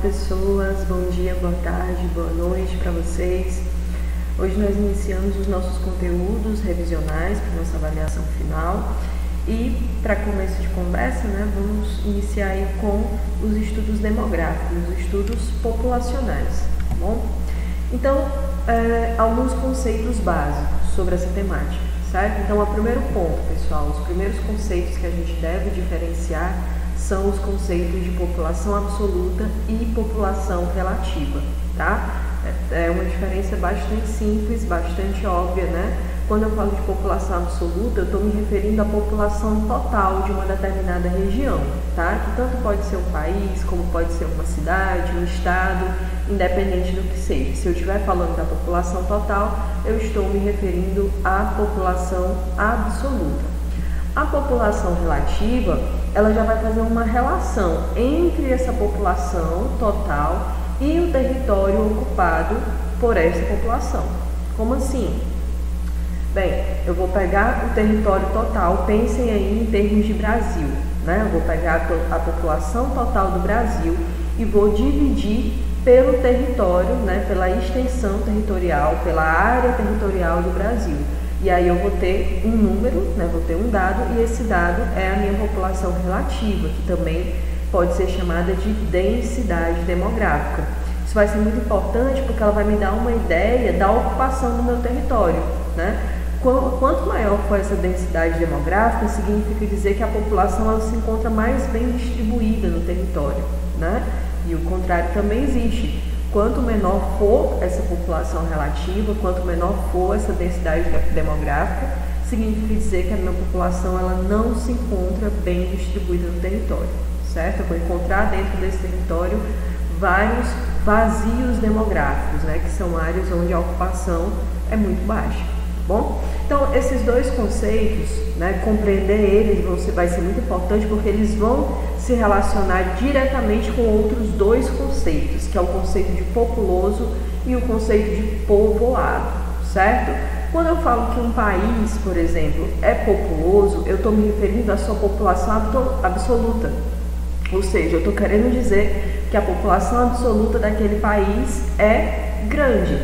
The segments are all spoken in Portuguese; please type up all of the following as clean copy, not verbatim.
pessoas, bom dia, boa tarde, boa noite para vocês. Hoje nós iniciamos os nossos conteúdos revisionais para nossa avaliação final e para começo de conversa, vamos iniciar aí com os estudos demográficos, os estudos populacionais, tá bom? Então, alguns conceitos básicos sobre essa temática, certo? Então, o primeiro ponto, pessoal, os primeiros conceitos que a gente deve diferenciar são os conceitos de população absoluta e população relativa, tá? É uma diferença bastante simples, bastante óbvia, né? Quando eu falo de população absoluta, eu estou me referindo à população total de uma determinada região, tá? Que tanto pode ser um país, como pode ser uma cidade, um estado, independente do que seja. Se eu estiver falando da população total, eu estou me referindo à população absoluta. A população relativa, ela já vai fazer uma relação entre essa população total e o território ocupado por essa população. Como assim? Bem, eu vou pegar o território total, pensem aí em termos de Brasil, né? Eu vou pegar a população total do Brasil e vou dividir pelo território, né? Pela extensão territorial, pela área territorial do Brasil. E aí eu vou ter um número, né? Vou ter um dado, e esse dado é a minha população relativa, que também pode ser chamada de densidade demográfica. Isso vai ser muito importante porque ela vai me dar uma ideia da ocupação do meu território, né? Quanto maior for essa densidade demográfica, significa dizer que a população ela se encontra mais bem distribuída no território, né? E o contrário também existe. Quanto menor for essa população relativa, quanto menor for essa densidade demográfica, significa dizer que a minha população ela não se encontra bem distribuída no território, certo? Eu vou encontrar dentro desse território vários vazios demográficos, né? Que são áreas onde a ocupação é muito baixa, tá bom? Então, esses dois conceitos, né, compreender eles vai ser muito importante porque eles vão se relacionar diretamente com outros dois conceitos, que é o conceito de populoso e o conceito de povoado, certo? Quando eu falo que um país, por exemplo, é populoso, eu estou me referindo à sua população absoluta. Ou seja, eu estou querendo dizer que a população absoluta daquele país é grande,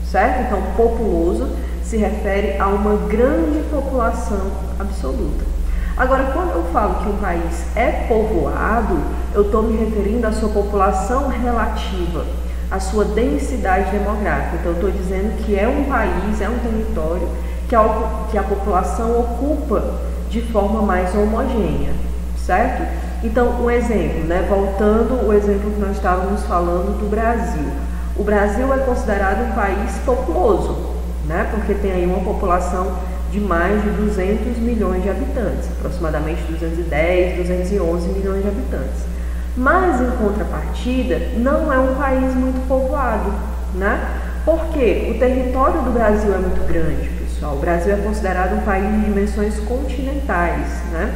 certo? Então, populoso se refere a uma grande população absoluta. Agora, quando eu falo que um país é povoado, eu estou me referindo à sua população relativa, à sua densidade demográfica. Então, eu estou dizendo que é um país, é um território que a população ocupa de forma mais homogênea, certo? Então, um exemplo, né? Voltando ao exemplo que nós estávamos falando do Brasil. O Brasil é considerado um país populoso, né? Porque tem aí uma população de mais de 200 milhões de habitantes, aproximadamente 210, 211 milhões de habitantes. Mas, em contrapartida, não é um país muito povoado, né? Porque o território do Brasil é muito grande, pessoal. O Brasil é considerado um país de dimensões continentais, né?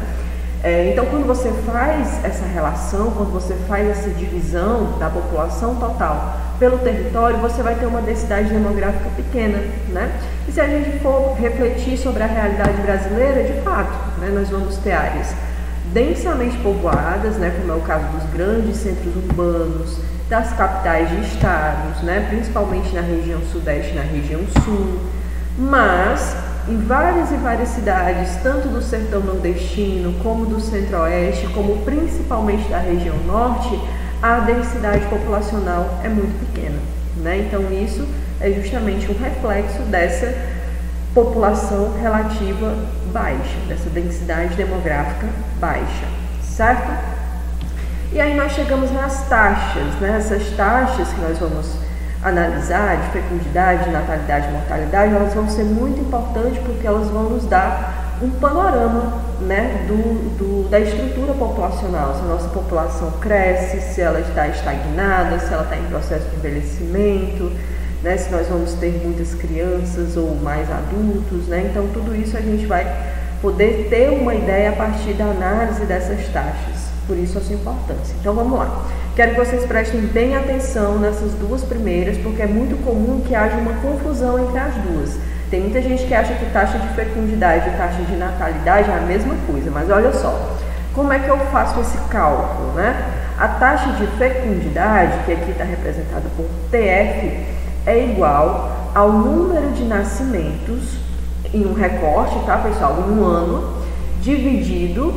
Então, quando você faz essa relação, quando você faz essa divisão da população total pelo território, você vai ter uma densidade demográfica pequena, né? E se a gente for refletir sobre a realidade brasileira, de fato, né, nós vamos ter áreas densamente povoadas, né, como é o caso dos grandes centros urbanos, das capitais de estados, né, principalmente na região sudeste e na região sul, mas em várias e várias cidades, tanto do sertão nordestino, como do centro-oeste, como principalmente da região norte, a densidade populacional é muito pequena, né? Então isso é justamente um reflexo dessa população relativa baixa, dessa densidade demográfica baixa, certo? E aí nós chegamos nas taxas, né? Essas taxas que nós vamos analisar, de fecundidade, natalidade e mortalidade, elas vão ser muito importantes porque elas vão nos dar um panorama, né, da estrutura populacional, se a nossa população cresce, se ela está estagnada, se ela está em processo de envelhecimento, né, se nós vamos ter muitas crianças ou mais adultos, né? Então tudo isso a gente vai poder ter uma ideia a partir da análise dessas taxas, por isso a sua importância. Então vamos lá. Quero que vocês prestem bem atenção nessas duas primeiras, porque é muito comum que haja uma confusão entre as duas. Tem muita gente que acha que taxa de fecundidade e taxa de natalidade é a mesma coisa, mas olha só, como é que eu faço esse cálculo, né? A taxa de fecundidade, que aqui está representada por TF, é igual ao número de nascimentos em um recorte, tá, pessoal, em um ano, dividido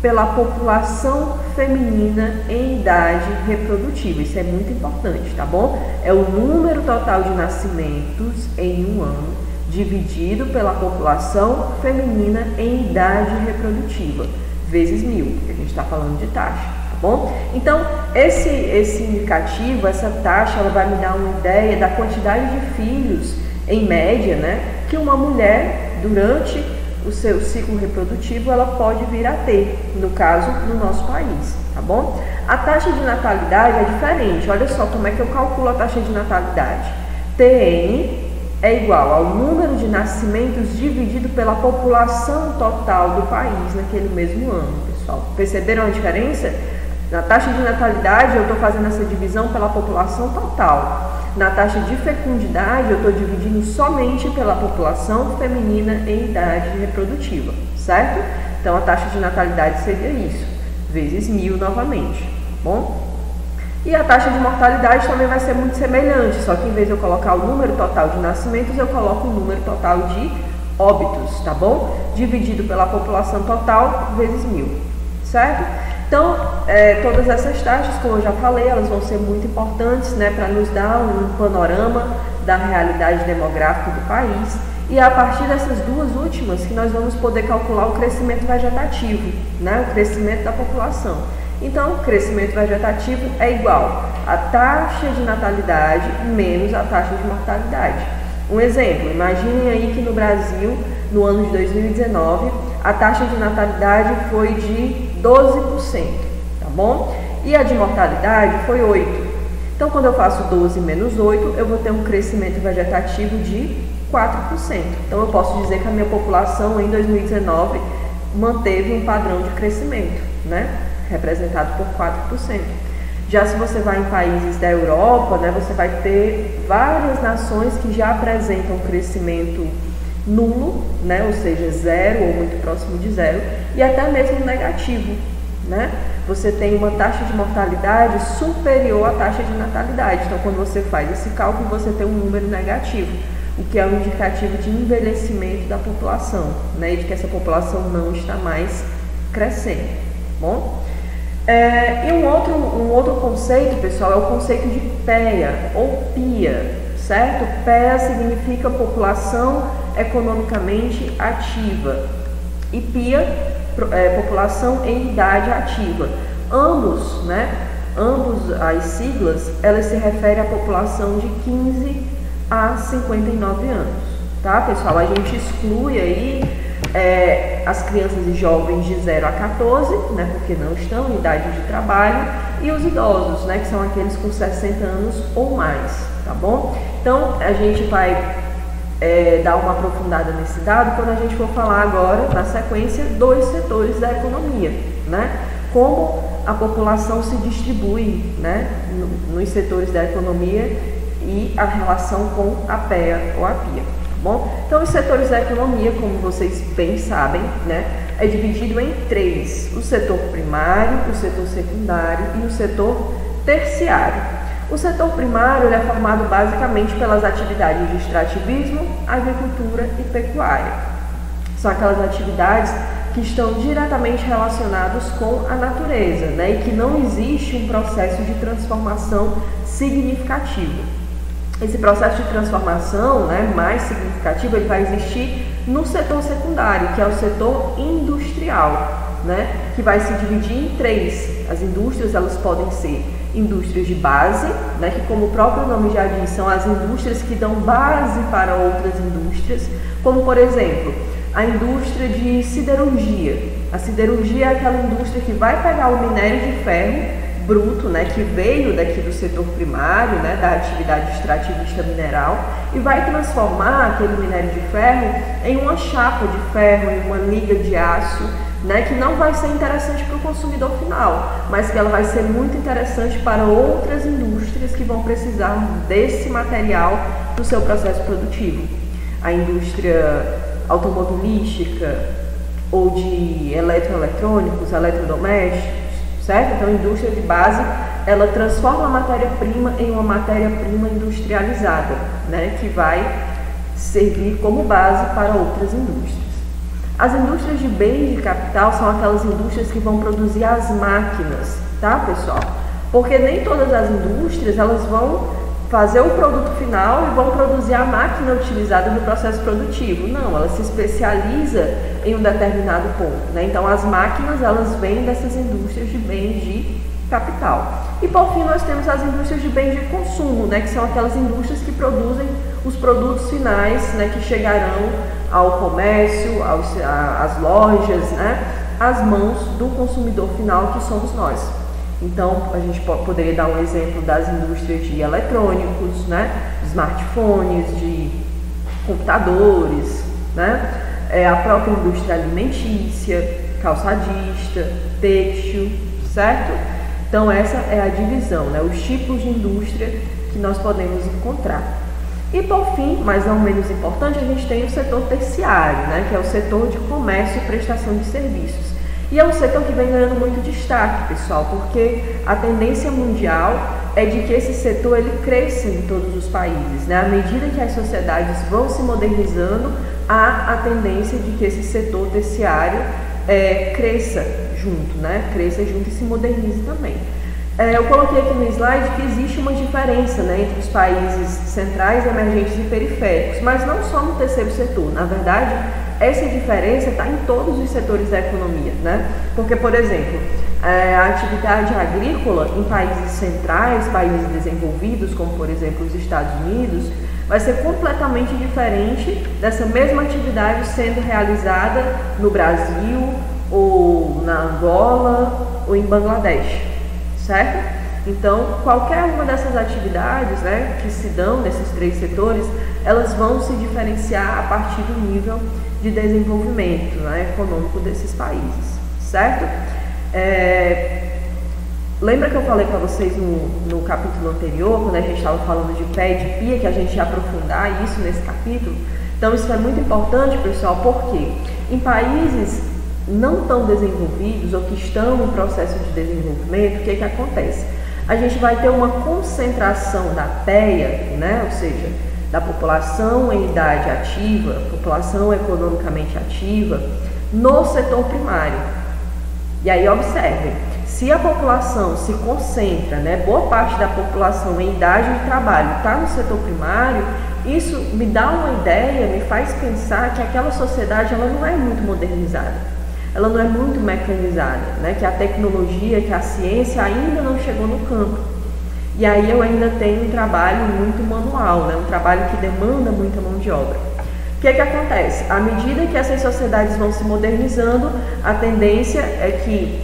pela população feminina em idade reprodutiva. Isso é muito importante, tá bom? É o número total de nascimentos em um ano dividido pela população feminina em idade reprodutiva, vezes 1000, porque a gente está falando de taxa, tá bom? Então, esse indicativo, essa taxa, ela vai me dar uma ideia da quantidade de filhos, em média, né, que uma mulher, durante o seu ciclo reprodutivo, ela pode vir a ter, no caso, no nosso país, tá bom? A taxa de natalidade é diferente. Olha só como é que eu calculo a taxa de natalidade. TN é igual ao número de nascimentos dividido pela população total do país naquele mesmo ano, pessoal. Perceberam a diferença? Na taxa de natalidade, eu estou fazendo essa divisão pela população total. Na taxa de fecundidade, eu estou dividindo somente pela população feminina em idade reprodutiva, certo? Então, a taxa de natalidade seria isso, vezes 1000 novamente, tá bom? E a taxa de mortalidade também vai ser muito semelhante, só que em vez de eu colocar o número total de nascimentos, eu coloco o número total de óbitos, tá bom? Dividido pela população total, vezes 1000, certo? Então, todas essas taxas, como eu já falei, elas vão ser muito importantes, né, para nos dar um panorama da realidade demográfica do país. E é a partir dessas duas últimas que nós vamos poder calcular o crescimento vegetativo, né, o crescimento da população. Então, o crescimento vegetativo é igual a taxa de natalidade menos a taxa de mortalidade. Um exemplo, imaginem aí que no Brasil, no ano de 2019, a taxa de natalidade foi de 12%, tá bom? E a de mortalidade foi 8%. Então, quando eu faço 12 menos 8, eu vou ter um crescimento vegetativo de 4%. Então, eu posso dizer que a minha população em 2019 manteve um padrão de crescimento, né? Representado por 4%. Já se você vai em países da Europa, né, você vai ter várias nações que já apresentam crescimento nulo, né, ou seja, zero ou muito próximo de zero, e até mesmo negativo, né? Você tem uma taxa de mortalidade superior à taxa de natalidade. Então, quando você faz esse cálculo, você tem um número negativo, o que é um indicativo de envelhecimento da população, né, e de que essa população não está mais crescendo, tá bom? E um outro conceito, pessoal, é o conceito de PEA ou PIA, certo? PEA significa população economicamente ativa e PIA, população em idade ativa. Ambos as siglas, elas se referem à população de 15 a 59 anos, tá, pessoal? A gente exclui aí as crianças e jovens de 0 a 14, né, porque não estão em idade de trabalho, e os idosos, né, que são aqueles com 60 anos ou mais, tá bom? Então, a gente vai dar uma aprofundada nesse dado quando a gente for falar agora, na sequência, dos setores da economia, né? Como a população se distribui, né, nos setores da economia e a relação com a PEA ou a PIA. Bom, então os setores da economia, como vocês bem sabem, né, é dividido em 3: o setor primário, o setor secundário e o setor terciário. O setor primário é formado basicamente pelas atividades de extrativismo, agricultura e pecuária. São aquelas atividades que estão diretamente relacionadas com a natureza, né, e que não existe um processo de transformação significativo. Esse processo de transformação, né, mais significativo, ele vai existir no setor secundário, que é o setor industrial, né, que vai se dividir em 3. As indústrias, elas podem ser indústrias de base, né, que como o próprio nome já diz, são as indústrias que dão base para outras indústrias, como por exemplo, a indústria de siderurgia. A siderurgia é aquela indústria que vai pegar o minério de ferro bruto, né, que veio daqui do setor primário, né, da atividade extrativista mineral, e vai transformar aquele minério de ferro em uma chapa de ferro, em uma liga de aço, né, que não vai ser interessante para o consumidor final, mas que ela vai ser muito interessante para outras indústrias que vão precisar desse material no seu processo produtivo. A indústria automobilística ou de eletroeletrônicos, eletrodomésticos, certo? Então, a indústria de base, ela transforma a matéria-prima em uma matéria-prima industrializada, né, que vai servir como base para outras indústrias. As indústrias de bens de capital são aquelas indústrias que vão produzir as máquinas, tá, pessoal? Porque nem todas as indústrias, elas vão fazer o produto final e vão produzir a máquina utilizada no processo produtivo. Não, ela se especializa em um determinado ponto, né? Então, as máquinas, elas vêm dessas indústrias de bens de capital. E, por fim, nós temos as indústrias de bens de consumo, né? Que são aquelas indústrias que produzem os produtos finais, né? Que chegarão ao comércio, às lojas, né? Às mãos do consumidor final, que somos nós. Então, a gente poderia dar um exemplo das indústrias de eletrônicos, né, de smartphones, de computadores, né, a própria indústria alimentícia, calçadista, têxtil, certo? Então, essa é a divisão, né, os tipos de indústria que nós podemos encontrar. E, por fim, mas não menos importante, a gente tem o setor terciário, né, que é o setor de comércio e prestação de serviços. E é um setor que vem ganhando muito destaque, pessoal, porque a tendência mundial é de que esse setor ele cresça em todos os países, né? À medida que as sociedades vão se modernizando, há a tendência de que esse setor terciário cresça junto, né? Cresça junto e se modernize também. Eu coloquei aqui no slide que existe uma diferença, né, entre os países centrais, emergentes e periféricos, mas não só no terceiro setor. Na verdade, essa diferença está em todos os setores da economia, né? Porque, por exemplo, a atividade agrícola em países centrais, países desenvolvidos, como por exemplo os Estados Unidos, vai ser completamente diferente dessa mesma atividade sendo realizada no Brasil, ou na Angola, ou em Bangladesh, certo? Então, qualquer uma dessas atividades, né, que se dão nesses três setores, elas vão se diferenciar a partir do nível de desenvolvimento, né, econômico desses países, certo? Lembra que eu falei para vocês no capítulo anterior, quando a gente estava falando de pé e de pia, que a gente ia aprofundar isso nesse capítulo? Então, isso é muito importante, pessoal, porque em países não tão desenvolvidos ou que estão em processo de desenvolvimento, o que acontece? A gente vai ter uma concentração da PEA, né, ou seja, da população em idade ativa, população economicamente ativa, no setor primário. E aí observem, se a população se concentra, né, boa parte da população em idade de trabalho está no setor primário, isso me dá uma ideia, me faz pensar que aquela sociedade ela não é muito modernizada, ela não é muito mecanizada, né, que a tecnologia, que a ciência ainda não chegou no campo. E aí eu ainda tenho um trabalho muito manual, né? Um trabalho que demanda muita mão de obra. O que acontece? À medida que essas sociedades vão se modernizando, a tendência é que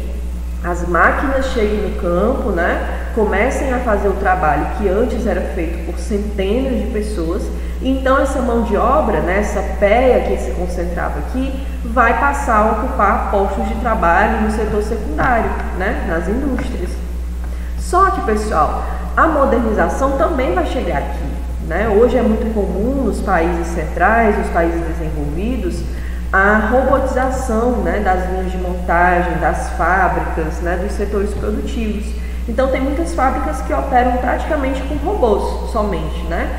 as máquinas cheguem no campo, né? Comecem a fazer o trabalho que antes era feito por centenas de pessoas. E então essa mão de obra, né? Essa PEA que se concentrava aqui, vai passar a ocupar postos de trabalho no setor secundário, né? Nas indústrias. Só que, pessoal, a modernização também vai chegar aqui, né? Hoje é muito comum nos países centrais, nos países desenvolvidos, a robotização, né, das linhas de montagem, das fábricas, né, dos setores produtivos. Então, tem muitas fábricas que operam praticamente com robôs somente, né?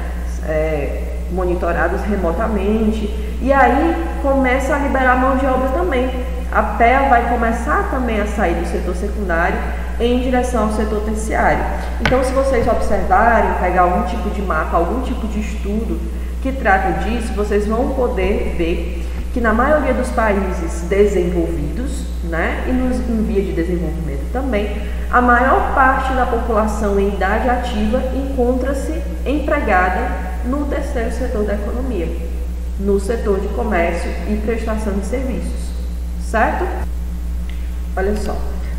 Monitorados remotamente. E aí começa a liberar mão de obra também. A PEA vai começar também a sair do setor secundário em direção ao setor terciário. Então, se vocês observarem, pegar algum tipo de mapa, algum tipo de estudo que trata disso, vocês vão poder ver que na maioria dos países desenvolvidos, né, e em via de desenvolvimento também, a maior parte da população em idade ativa encontra-se empregada no terceiro setor da economia, no setor de comércio e prestação de serviços, certo? Olha só.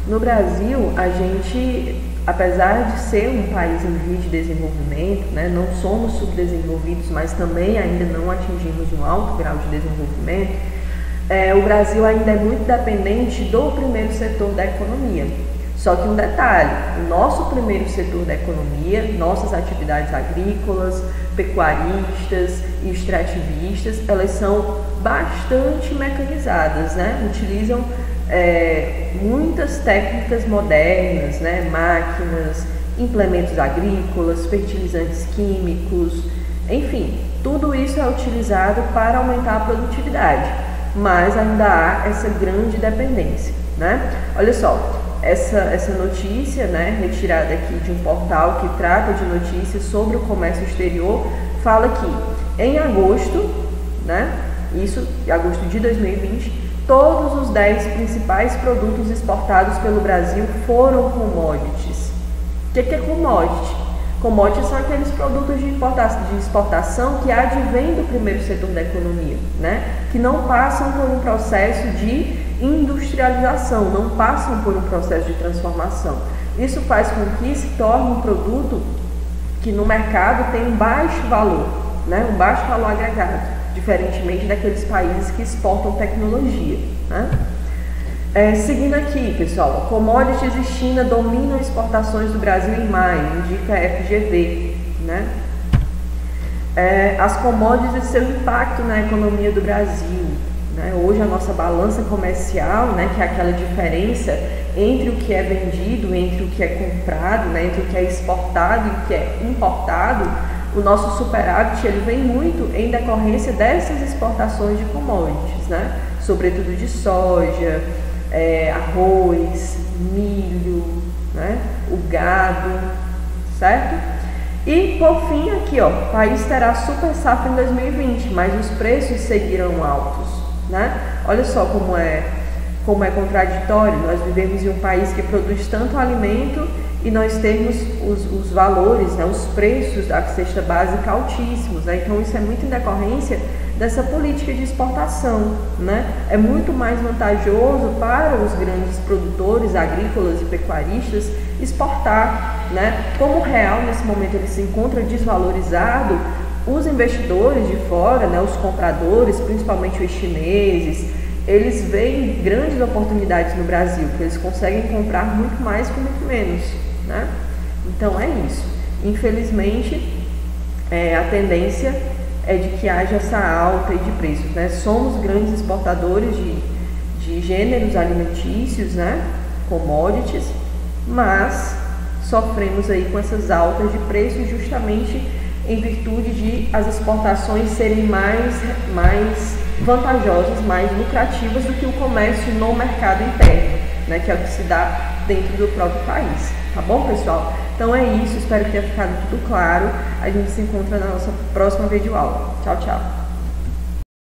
No Brasil, a gente, apesar de ser um país em via de desenvolvimento, né, não somos subdesenvolvidos, mas também ainda não atingimos um alto grau de desenvolvimento, o Brasil ainda é muito dependente do primeiro setor da economia. Só que um detalhe, o nosso primeiro setor da economia, nossas atividades agrícolas, pecuaristas e extrativistas, elas são bastante mecanizadas, né? Utilizam muitas técnicas modernas, né? Máquinas, implementos agrícolas, fertilizantes químicos, enfim, tudo isso é utilizado para aumentar a produtividade, mas ainda há essa grande dependência, né? Olha só, essa notícia, né, retirada aqui de um portal que trata de notícias sobre o comércio exterior, fala que em agosto, né, isso, agosto de 2020, todos os 10 principais produtos exportados pelo Brasil foram commodities. O que é commodity? Commodities são aqueles produtos de exportação que advêm do primeiro setor da economia, né, que não passam por um processo de industrialização, não passam por um processo de transformação. Isso faz com que se torne um produto que no mercado tem um baixo valor, né, um baixo valor agregado, diferentemente daqueles países que exportam tecnologia, né? Seguindo aqui, pessoal, commodities e China dominam exportações do Brasil em maio, indica a FGV, né? As commodities e seu impacto na economia do Brasil, né? Hoje a nossa balança comercial, né, que é aquela diferença entre o que é vendido, entre o que é comprado, né, entre o que é exportado e o que é importado, o nosso superávit ele vem muito em decorrência dessas exportações de commodities, né? Sobretudo de soja, arroz, milho, né? O gado, certo? E por fim aqui, ó, o país terá super safra em 2020, mas os preços seguirão altos, né? Olha só como é contraditório. Nós vivemos em um país que produz tanto alimento e nós temos os valores, né, os preços da cesta básica altíssimos, né? Então isso é muito em decorrência dessa política de exportação, né? É muito mais vantajoso para os grandes produtores agrícolas e pecuaristas exportar, né? Como o real nesse momento ele se encontra desvalorizado, os investidores de fora, né, os compradores, principalmente os chineses, eles veem grandes oportunidades no Brasil, que eles conseguem comprar muito mais com muito menos, né? Então é isso. Infelizmente, a tendência é de que haja essa alta de preços, né? Somos grandes exportadores de gêneros alimentícios, né? Commodities, mas sofremos aí com essas altas de preços justamente em virtude de as exportações serem mais vantajosas, mais lucrativas do que o comércio no mercado interno, né, que é o que se dá dentro do próprio país. Tá bom, pessoal? Então é isso, espero que tenha ficado tudo claro. A gente se encontra na nossa próxima videoaula. Tchau, tchau!